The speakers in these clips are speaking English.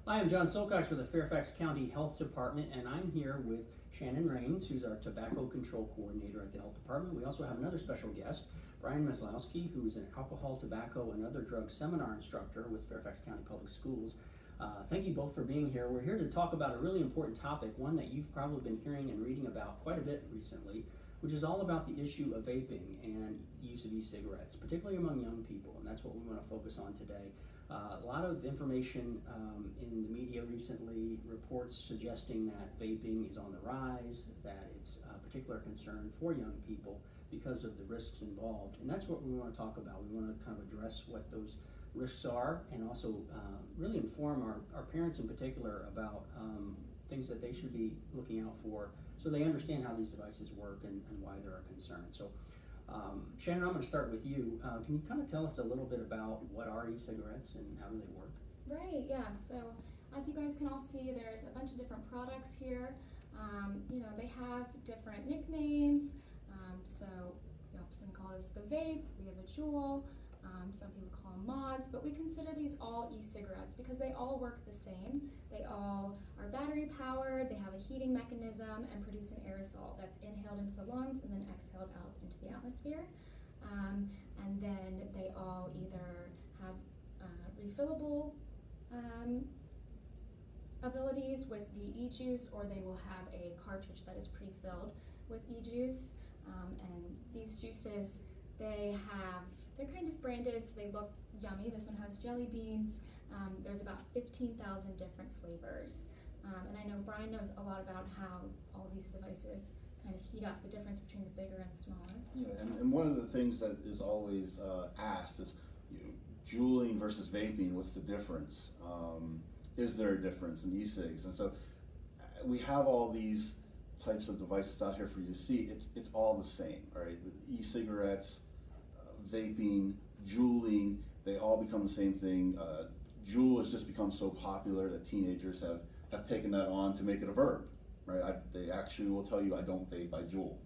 Hi, I'm John Silcox with the Fairfax County Health Department, and I'm here with Shannon Raines, who's our Tobacco Control Coordinator at the Health Department. We also have another special guest, Brian Maslowski, who's an alcohol, tobacco, and other drug seminar instructor with Fairfax County Public Schools. Thank you both for being here. We're here to talk about a really important topic, one that you've probably been hearing and reading about quite a bit recently, which is all about the issue of vaping and the use of e-cigarettes, particularly among young people, and that's what we want to focus on today. A lot of information in the media recently, reports suggesting that vaping is on the rise, that it's a particular concern for young people because of the risks involved, and that's what we want to talk about. We want to kind of address what those risks are and also really inform our parents in particular about things that they should be looking out for so they understand how these devices work and why they're a concern. So Shannon, I'm going to start with you. Can you kind of tell us a little bit about what are e-cigarettes and how do they work? Right, yeah. So as you guys can all see, there's a bunch of different products here. They have different nicknames. So some call this the vape, we have a Juul, some people call them mods, but we consider these all e-cigarettes because they all work the same. They all are battery powered, they have a heating mechanism and produce an aerosol that's inhaled into the lungs and then exhaled out into the atmosphere. And then they all either have refillable abilities with the e-juice, or they will have a cartridge that is pre-filled with e-juice. And these juices, they're kind of branded, so they look yummy. This one has jelly beans. There's about 15,000 different flavors. And I know Brian knows a lot about how all these devices kind of heat up, the difference between the bigger and the smaller. Yeah, and one of the things that is always asked is, juuling versus vaping, what's the difference? Is there a difference in e-cigs? And so we have all these types of devices out here for you to see. It's all the same, right? E-cigarettes, vaping, juuling, they all become the same thing. Juul has just become so popular that teenagers have taken that on to make it a verb, right? They actually will tell you, I don't vape, I juul.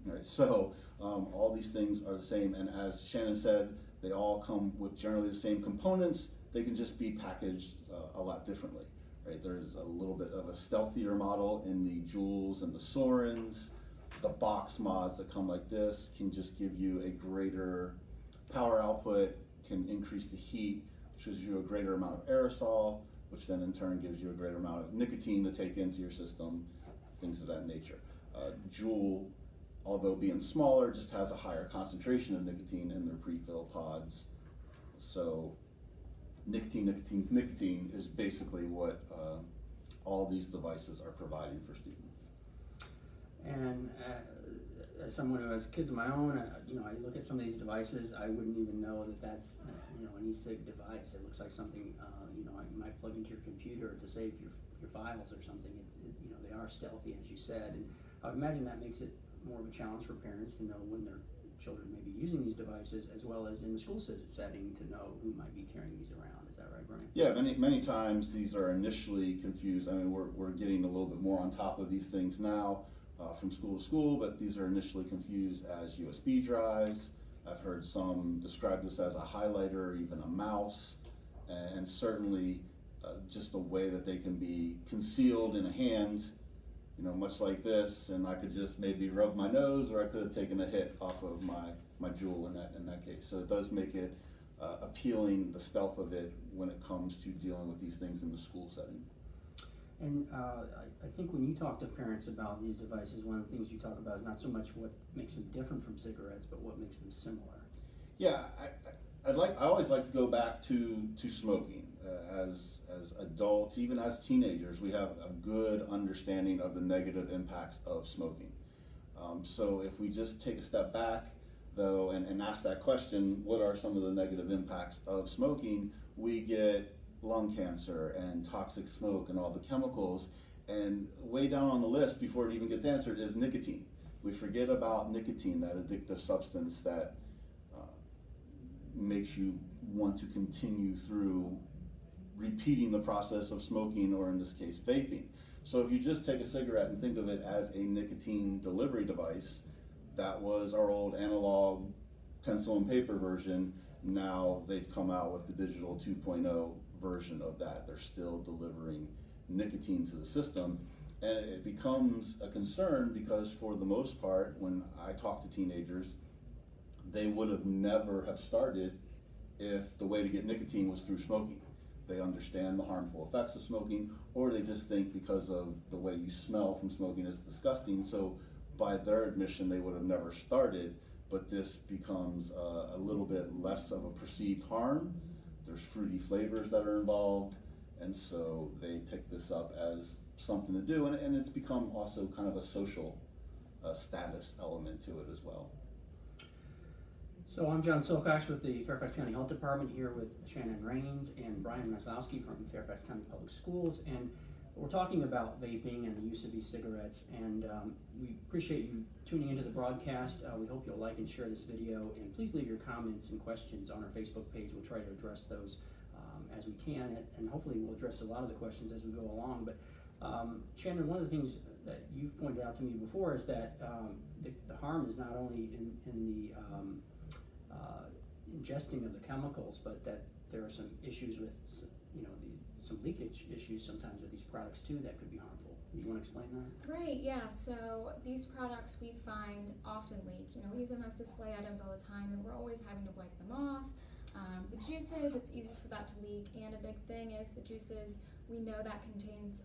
Right? So all these things are the same, and as Shannon said, they all come with generally the same components. They can just be packaged a lot differently, right? There's a little bit of a stealthier model in the Juuls and the Sorens. The box mods that come like this can just give you a greater power output, can increase the heat, which gives you a greater amount of aerosol, which then in turn gives you a greater amount of nicotine to take into your system, things of that nature. Juul, although being smaller, just has a higher concentration of nicotine in their pre-fill pods. So nicotine is basically what all these devices are providing for students. And as someone who has kids of my own, I look at some of these devices, I wouldn't even know that that's an e-cig device. It looks like something you might plug into your computer to save your files or something. They are stealthy, as you said, and I would imagine that makes it more of a challenge for parents to know when their children may be using these devices, as well as in the school setting to know who might be carrying these around. Is that right, Brian? Yeah, many times these are initially confused. I mean, we're getting a little bit more on top of these things now from school to school, but these are initially confused as USB drives. I've heard some describe this as a highlighter or even a mouse, and certainly just the way that they can be concealed in a hand, much like this, and I could just maybe rub my nose, or I could have taken a hit off of my Juul in that case. So it does make it appealing, the stealth of it, when it comes to dealing with these things in the school setting. And I think when you talk to parents about these devices, one of the things you talk about is not so much what makes them different from cigarettes, but what makes them similar. Yeah, I always like to go back to smoking. As adults, even as teenagers, we have a good understanding of the negative impacts of smoking. So if we just take a step back, though, and ask that question, what are some of the negative impacts of smoking? We get lung cancer and toxic smoke and all the chemicals, and way down on the list before it even gets answered is nicotine. We forget about nicotine, that addictive substance that makes you want to continue through repeating the process of smoking, or in this case, vaping. So if you just take a cigarette and think of it as a nicotine delivery device, that was our old analog pencil and paper version. Now they've come out with the digital 2.0 version of that. They're still delivering nicotine to the system, and it becomes a concern because for the most part, when I talk to teenagers, they would have never have started if the way to get nicotine was through smoking. They understand the harmful effects of smoking, or they just think because of the way you smell from smoking is disgusting, so by their admission they would have never started. But this becomes a little bit less of a perceived harm. There's fruity flavors that are involved, and so they pick this up as something to do, and it's become also kind of a social status element to it as well. So I'm John Silcox with the Fairfax County Health Department, here with Shannon Raines and Brian Maslowski from Fairfax County Public Schools, and we're talking about vaping and the use of e-cigarettes, and we appreciate you tuning into the broadcast. We hope you'll like and share this video, and please leave your comments and questions on our Facebook page. We'll try to address those as we can, and hopefully we'll address a lot of the questions as we go along. But Shannon, one of the things that you've pointed out to me before is that the harm is not only in the ingesting of the chemicals, but that there are some issues with, some leakage issues sometimes with these products too that could be harmful. You want to explain that? Great, yeah. So these products we find often leak. We use them as display items all the time, and we're always having to wipe them off. The juices, it's easy for that to leak, and a big thing is the juices, we know that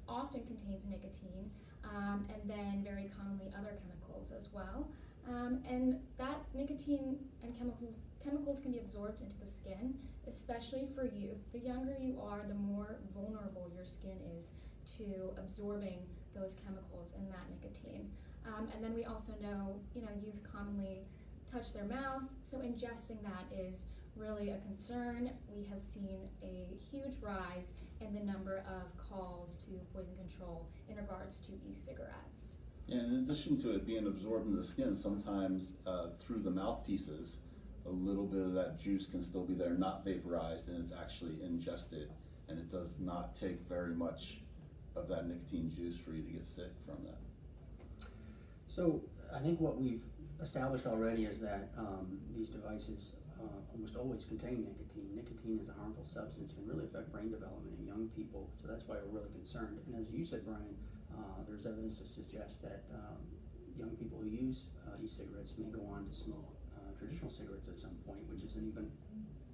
often contains nicotine, and then very commonly other chemicals as well. And that nicotine and chemicals can be absorbed into the skin, especially for youth. The younger you are, the more vulnerable your skin is to absorbing those chemicals and that nicotine. And then we also know, youth commonly touch their mouth, so ingesting that is really a concern. We have seen a huge rise in the number of calls to poison control in regards to e-cigarettes. Yeah, in addition to it being absorbed into the skin, sometimes through the mouthpieces, a little bit of that juice can still be there, not vaporized, and it's actually ingested, and it does not take very much of that nicotine juice for you to get sick from that. So I think what we've established already is that these devices almost always contain nicotine. Nicotine is a harmful substance, can really affect brain development in young people, so that's why we're really concerned. And as you said, Brian, there's evidence to suggest that young people who use e-cigarettes may go on to smoke traditional cigarettes at some point, which is an even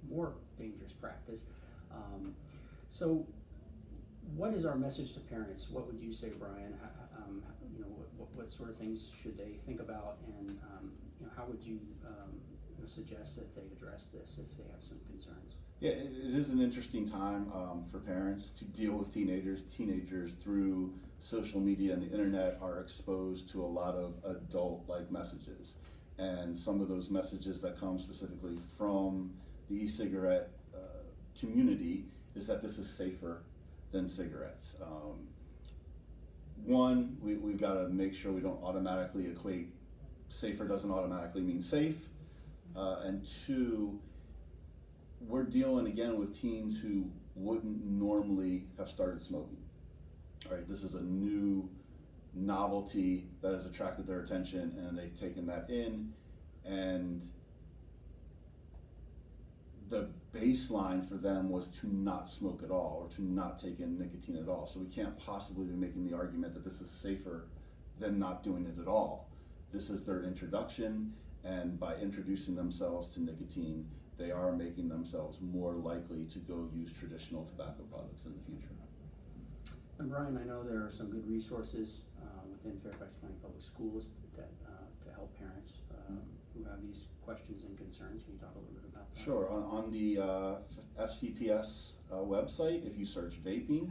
more dangerous practice. So what is our message to parents? What would you say, Brian? What sort of things should they think about, and how would you suggest that they address this if they have some concerns? Yeah, it is an interesting time for parents to deal with teenagers. Teenagers, through social media and the internet, are exposed to a lot of adult-like messages. And some of those messages that come specifically from the e-cigarette community is that this is safer than cigarettes. One, we've got to make sure we don't automatically equate safer doesn't automatically mean safe. And two, we're dealing again with teens who wouldn't normally have started smoking. All right, this is a new novelty that has attracted their attention, and they've taken that in, and the baseline for them was to not smoke at all, or to not take in nicotine at all. So we can't possibly be making the argument that this is safer than not doing it at all. This is their introduction, and by introducing themselves to nicotine, they are making themselves more likely to go use traditional tobacco products in the future. And Brian, I know there are some good resources within Fairfax County Public Schools that to help parents who have these questions and concerns. Can you talk a little bit about that? Sure. On the FCPS website, if you search vaping,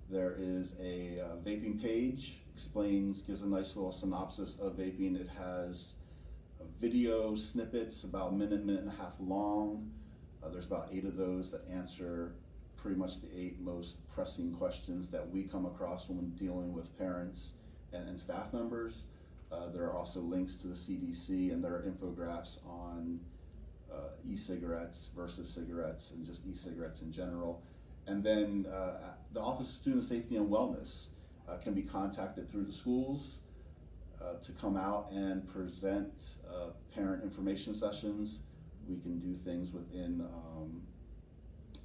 there is a vaping page, gives a nice little synopsis of vaping. It has video snippets about minute and a half long. There's about 8 of those that answer pretty much the 8 most pressing questions that we come across when dealing with parents and staff members. There are also links to the CDC, and there are infographics on e-cigarettes versus cigarettes, and just e-cigarettes in general. And then the Office of Student Safety and Wellness can be contacted through the schools to come out and present parent information sessions. We can do things within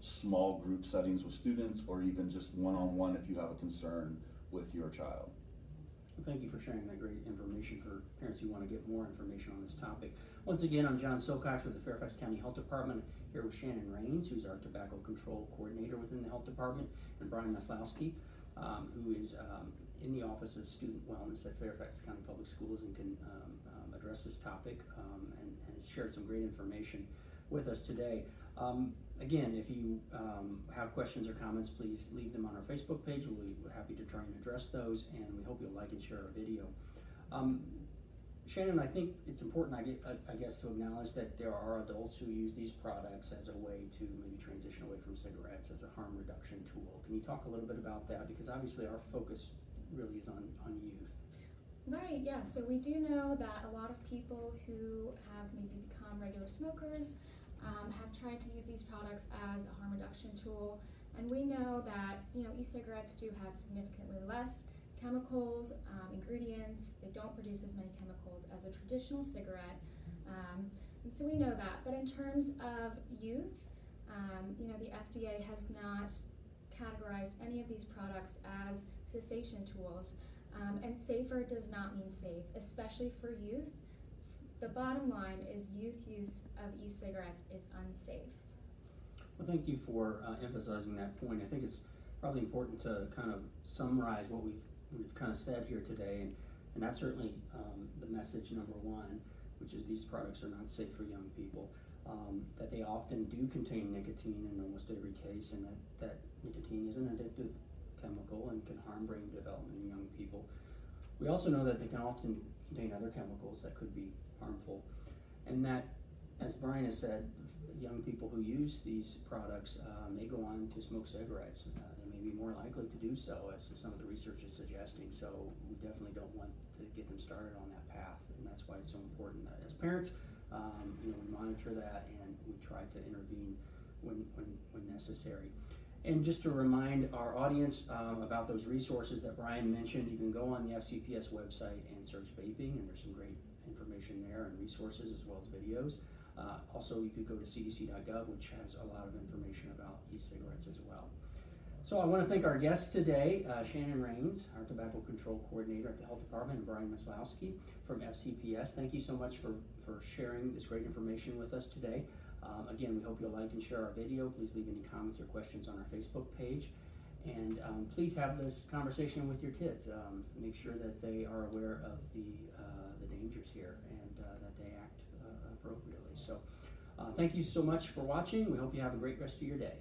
small group settings with students, or even just one-on-one if you have a concern with your child. Well, thank you for sharing that great information for parents who want to get more information on this topic. Once again, I'm John Silcox with the Fairfax County Health Department, here with Shannon Raines, who's our Tobacco Control Coordinator within the Health Department, and Brian Maslowski, who is in the Office of Student Wellness at Fairfax County Public Schools and can address this topic and has shared some great information with us today. Again, if you have questions or comments, please leave them on our Facebook page. We're happy to try and address those, and we hope you'll like and share our video. Shannon, I think it's important, I guess, to acknowledge that there are adults who use these products as a way to maybe transition away from cigarettes as a harm reduction tool. Can you talk a little bit about that? Because obviously our focus really is on youth. Right, yeah, so we do know that a lot of people who have maybe become regular smokers have tried to use these products as a harm reduction tool, and we know that e-cigarettes do have significantly less chemicals, ingredients. They don't produce as many chemicals as a traditional cigarette, and so we know that. But in terms of youth, the FDA has not categorized any of these products as cessation tools, and safer does not mean safe, especially for youth. The bottom line is youth use of e-cigarettes is unsafe. Well, thank you for emphasizing that point. I think it's probably important to kind of summarize what we've kind of said here today, and that's certainly the message number one, which is these products are not safe for young people, that they often do contain nicotine in almost every case, and that nicotine is an addictive chemical and can harm brain development in young people. We also know that they can often contain other chemicals that could be harmful, and that, as Brian has said, young people who use these products may go on to smoke cigarettes. They may be more likely to do so, as some of the research is suggesting, so we definitely don't want to get them started on that path, and that's why it's so important that as parents, we monitor that and we try to intervene when necessary. And just to remind our audience about those resources that Brian mentioned, you can go on the FCPS website and search vaping, and there's some great information there and resources as well as videos. Also, you could go to cdc.gov, which has a lot of information about e-cigarettes as well. So I want to thank our guests today, Shannon Raines, our Tobacco Control Coordinator at the Health Department, and Brian Maslowski from FCPS. Thank you so much for sharing this great information with us today. Again, we hope you'll like and share our video. Please leave any comments or questions on our Facebook page. And please have this conversation with your kids. Make sure that they are aware of the dangers here and that they act appropriately. So thank you so much for watching. We hope you have a great rest of your day.